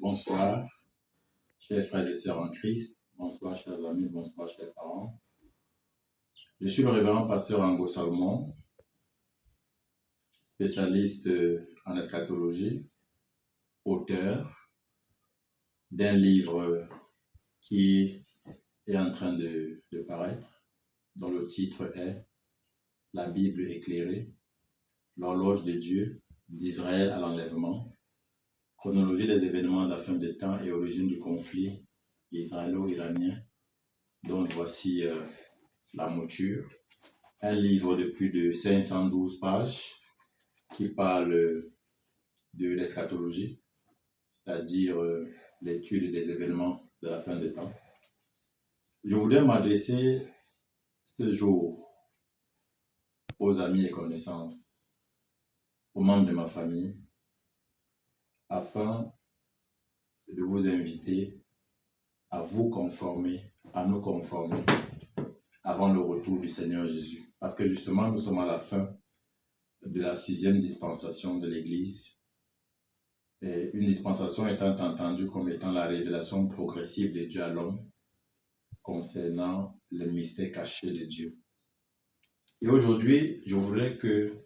Bonsoir, chers frères et sœurs en Christ. Bonsoir, chers amis. Bonsoir, chers parents. Je suis le révérend pasteur Ango Salomon, spécialiste en eschatologie, auteur d'un livre qui est en train de paraître, dont le titre est « La Bible éclairée, l'horloge de Dieu, d'Israël à l'enlèvement, chronologie des événements de la fin des temps et origine du conflit israélo-iranien, dont voici la mouture. Un livre de plus de 512 pages qui parle de l'eschatologie, c'est-à-dire l'étude des événements de la fin des temps. Je voudrais m'adresser ce jour aux amis et connaissances, aux membres de ma famille, afin de vous inviter à vous conformer, à nous conformer avant le retour du Seigneur Jésus. Parce que justement, nous sommes à la fin de la 6e dispensation de l'Église. Et une dispensation étant entendue comme étant la révélation progressive de Dieu à l'homme concernant le mystère caché de Dieu. Et aujourd'hui, je voudrais que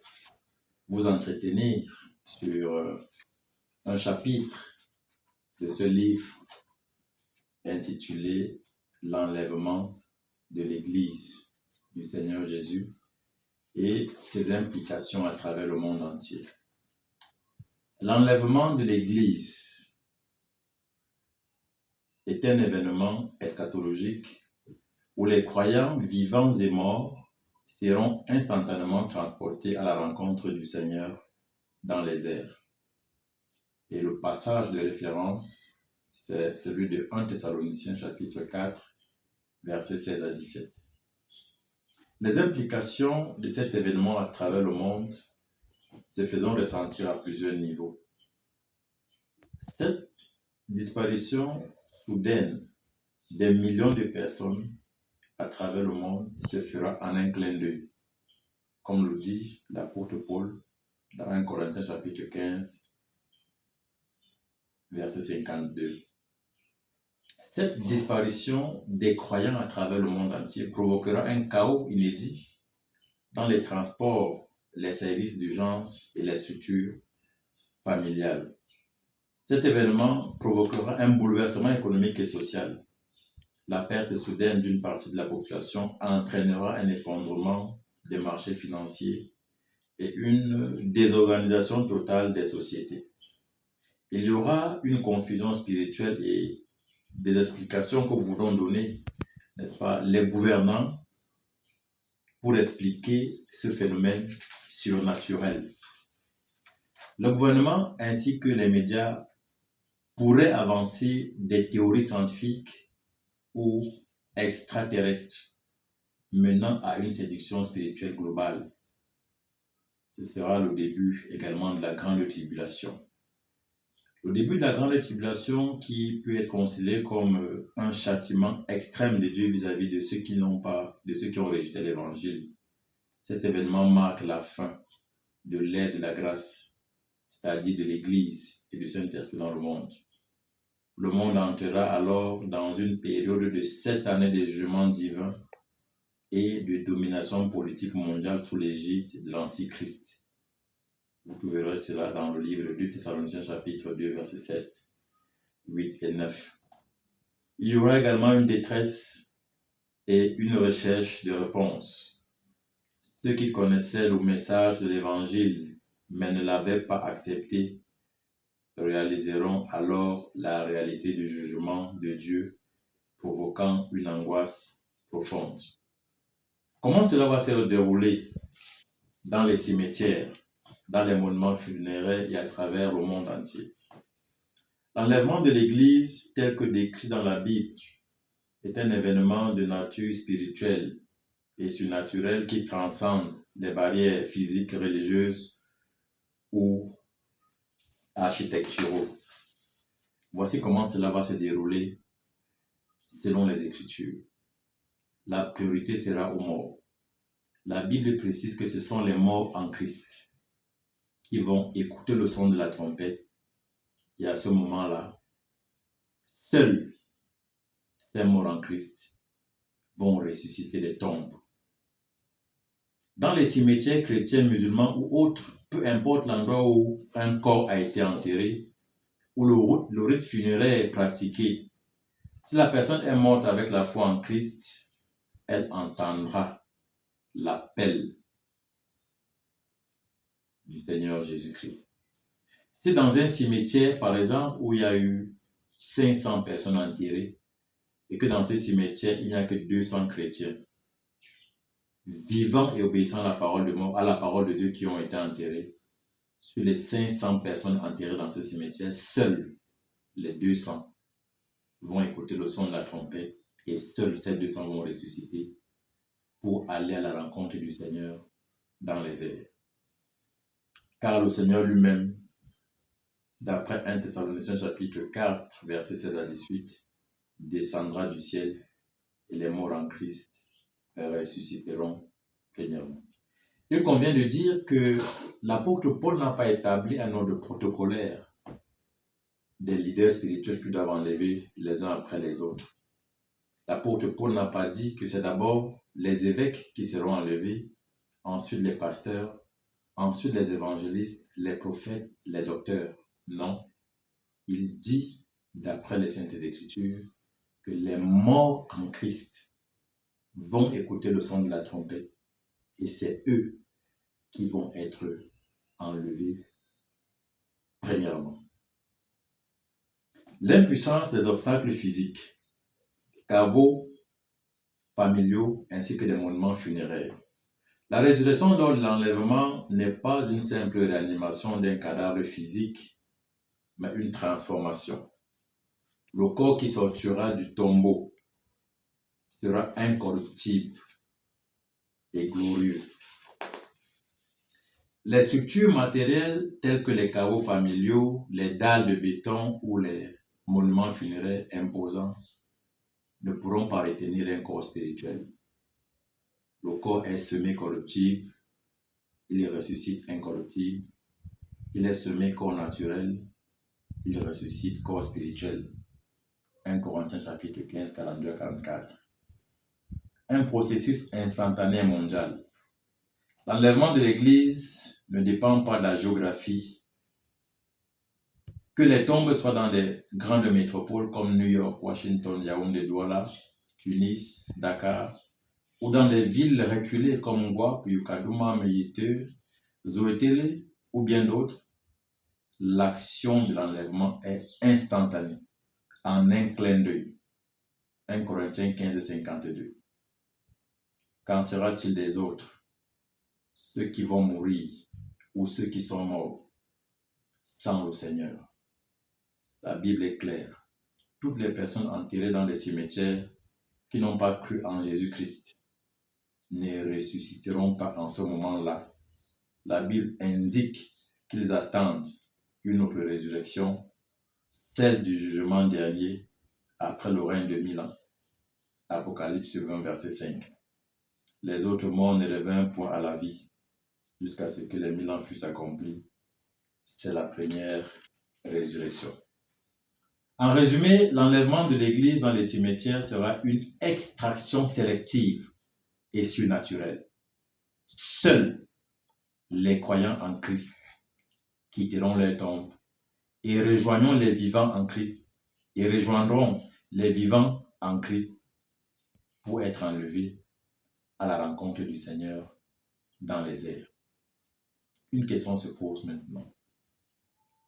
vous entretenir sur un chapitre de ce livre intitulé « L'enlèvement de l'Église du Seigneur Jésus et ses implications à travers le monde entier ». L'enlèvement de l'Église est un événement eschatologique où les croyants vivants et morts seront instantanément transportés à la rencontre du Seigneur dans les airs. Et le passage de référence, c'est celui de 1 Thessaloniciens chapitre 4, versets 16 à 17. Les implications de cet événement à travers le monde se faisant ressentir à plusieurs niveaux. Cette disparition soudaine des millions de personnes à travers le monde se fera en un clin d'œil, comme le dit l'apôtre Paul dans 1 Corinthiens chapitre 15, verset 52. Cette disparition des croyants à travers le monde entier provoquera un chaos inédit dans les transports, les services d'urgence et les structures familiales. Cet événement provoquera un bouleversement économique et social. La perte soudaine d'une partie de la population entraînera un effondrement des marchés financiers et une désorganisation totale des sociétés. Il y aura une confusion spirituelle et des explications que voudront donner, n'est-ce pas, les gouvernants pour expliquer ce phénomène surnaturel. Le gouvernement ainsi que les médias pourraient avancer des théories scientifiques ou extraterrestres menant à une séduction spirituelle globale. Ce sera le début également de la grande tribulation. Le début de la grande tribulation qui peut être considéré comme un châtiment extrême de Dieu vis-à-vis de ceux qui n'ont pas, de ceux qui ont rejeté l'évangile. Cet événement marque la fin de l'ère de la grâce, c'est-à-dire de l'Église et du Saint-Esprit dans le monde. Le monde entrera alors dans une période de 7 années de jugement divin et de domination politique mondiale sous l'égide de l'Antichrist. Vous trouverez cela dans le livre de 2 Thessaloniciens chapitre 2, versets 7, 8 et 9. Il y aura également une détresse et une recherche de réponse. Ceux qui connaissaient le message de l'Évangile mais ne l'avaient pas accepté réaliseront alors la réalité du jugement de Dieu, provoquant une angoisse profonde. Comment cela va se dérouler dans les cimetières, dans les monuments funéraires et à travers le monde entier? L'enlèvement de l'Église, tel que décrit dans la Bible, est un événement de nature spirituelle et surnaturelle qui transcende les barrières physiques, religieuses ou architecturaux. Voici comment cela va se dérouler selon les Écritures. La priorité sera aux morts. La Bible précise que ce sont les morts en Christ qui vont écouter le son de la trompette. Et à ce moment-là, seuls ces morts en Christ vont ressusciter des tombes. Dans les cimetières chrétiens, musulmans ou autres, peu importe l'endroit où un corps a été enterré, où le rite funéraire est pratiqué, si la personne est morte avec la foi en Christ, elle entendra l'appel du Seigneur Jésus-Christ. Si dans un cimetière, par exemple, où il y a eu 500 personnes enterrées, et que dans ce cimetière, il n'y a que 200 chrétiens, vivants et obéissant à la parole de Dieu qui ont été enterrés, sur les 500 personnes enterrées dans ce cimetière, seuls les 200 vont écouter le son de la trompette et seuls ces 200 vont ressusciter pour aller à la rencontre du Seigneur dans les airs. Car le Seigneur lui-même, d'après 1 Thessaloniciens chapitre 4, verset 16 à 18, descendra du ciel et les morts en Christ ressusciteront premièrement. Il convient de dire que l'apôtre Paul n'a pas établi un ordre protocolaire des leaders spirituels qui doivent enlever les uns après les autres. L'apôtre Paul n'a pas dit que c'est d'abord les évêques qui seront enlevés, ensuite les pasteurs, ensuite les évangélistes, les prophètes, les docteurs. Non, il dit, d'après les Saintes Écritures, que les morts en Christ vont écouter le son de la trompette et c'est eux qui vont être enlevés premièrement. L'impuissance des obstacles physiques, caveaux familiaux ainsi que des monuments funéraires. La résurrection lors de l'enlèvement n'est pas une simple réanimation d'un cadavre physique, mais une transformation. Le corps qui sortira du tombeau sera incorruptible et glorieux. Les structures matérielles telles que les caveaux familiaux, les dalles de béton ou les monuments funéraires imposants ne pourront pas retenir un corps spirituel. Le corps est semi-corruptible, il ressuscite incorruptible. Il est semé corps naturel, il ressuscite corps spirituel. 1 Corinthiens chapitre 15, 42 à 44. Un processus instantané mondial. L'enlèvement de l'Église ne dépend pas de la géographie. Que les tombes soient dans des grandes métropoles comme New York, Washington, Yaoundé, Douala, Tunis, Dakar, ou dans des villes reculées comme Ngouap, Yukadouma, Méyité, Zoétélé ou bien d'autres, l'action de l'enlèvement est instantanée, en un clin d'œil. 1 Corinthiens 15, 52. Qu'en sera-t-il des autres, ceux qui vont mourir ou ceux qui sont morts sans le Seigneur? La Bible est claire. Toutes les personnes enterrées dans les cimetières qui n'ont pas cru en Jésus-Christ ne ressusciteront pas en ce moment-là. La Bible indique qu'ils attendent une autre résurrection, celle du jugement dernier, après le règne de 1000 ans. Apocalypse 20, verset 5. Les autres morts ne revinrent point à la vie jusqu'à ce que les 1000 ans fussent accomplis. C'est la première résurrection. En résumé, l'enlèvement de l'Église dans les cimetières sera une extraction sélective et surnaturelle. Seuls les croyants en Christ quitteront leur tombe et rejoindront les vivants en Christ pour être enlevés à la rencontre du Seigneur dans les airs. Une question se pose maintenant.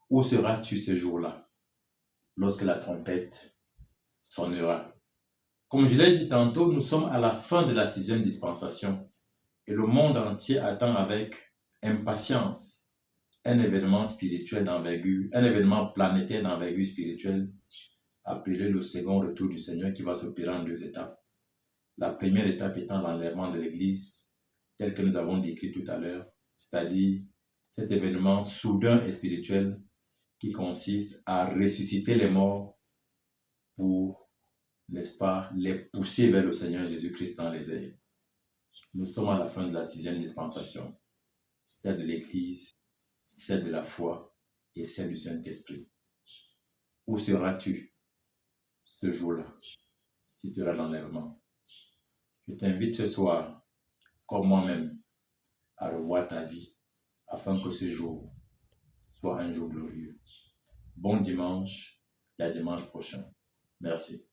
Où seras-tu ce jour-là, lorsque la trompette sonnera? Comme je l'ai dit tantôt, nous sommes à la fin de la 6e dispensation et le monde entier attend avec impatience un événement spirituel d'envergure, un événement planétaire d'envergure spirituelle appelé le second retour du Seigneur qui va s'opérer en 2 étapes. La première étape étant l'enlèvement de l'Église, tel que nous avons décrit tout à l'heure, c'est-à-dire cet événement soudain et spirituel qui consiste à ressusciter les morts pour, n'est-ce pas, les pousser vers le Seigneur Jésus-Christ dans les airs. Nous sommes à la fin de la 6e dispensation, celle de l'Église, celle de la foi et celle du Saint-Esprit. Où seras-tu ce jour-là, si tu auras l'enlèvement. Je t'invite ce soir, comme moi-même, à revoir ta vie afin que ce jour soit un jour glorieux. Bon dimanche et à dimanche prochain. Merci.